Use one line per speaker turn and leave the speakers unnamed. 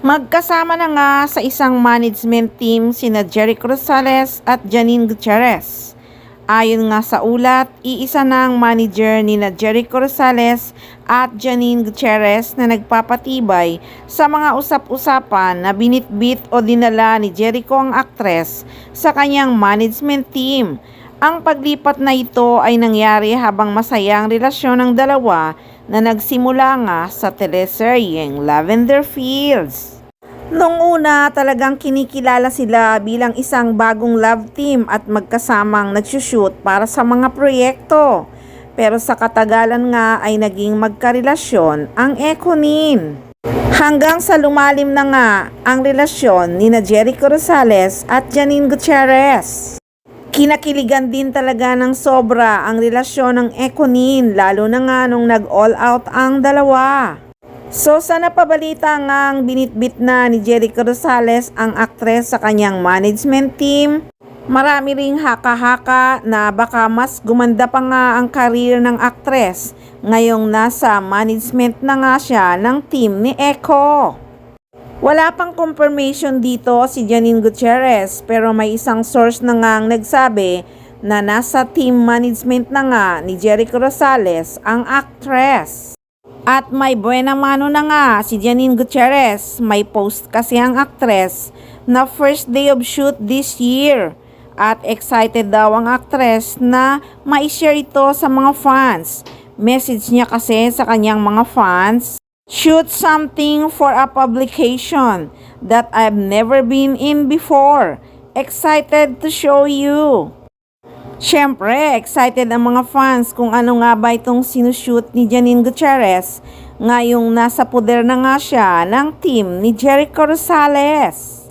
Magkasama na nga sa isang management team sina Jericho Rosales at Janine Gutierrez. Ayon nga sa ulat, iisa na ang manager ni Jericho Rosales at Janine Gutierrez na nagpapatibay sa mga usap-usapan na binitbit o dinala ni Jericho ang aktres sa kanyang management team. Ang paglipat na ito ay nangyari habang masaya ang relasyon ng dalawa na nagsimula nga sa teleseryeng Lavender Fields. Noong una, talagang kinikilala sila bilang isang bagong love team at magkasamang nagsushoot para sa mga proyekto. Pero sa katagalan nga ay naging magkarelasyon ang Ekonin. Hanggang sa lumalim na nga ang relasyon ni Jericho Rosales at Janine Gutierrez. Kinakiligan din talaga ng sobra ang relasyon ng Ekonin, lalo na nga nung nag-all out ang dalawa. So sa napabalita nga ang binitbit na ni Jericho Rosales ang aktres sa kanyang management team, marami ring haka-haka na baka mas gumanda pa nga ang career ng aktres ngayong nasa management na nga siya ng team ni Eko. Wala pang confirmation dito si Janine Gutierrez pero may isang source na nga ang nagsabi na nasa team management na nga ni Jericho Rosales ang actress. At may buena mano na nga si Janine Gutierrez, may post kasi ang actress na first day of shoot this year. At excited daw ang actress na ma-share ito sa mga fans. Message niya kasi sa kanyang mga fans, "Shoot something for a publication that I've never been in before. Excited to show you." Siyempre, excited ang mga fans kung ano nga ba itong sinushoot ni Janine Gutierrez ngayong nasa poder na nga siya ng team ni Jericho Rosales.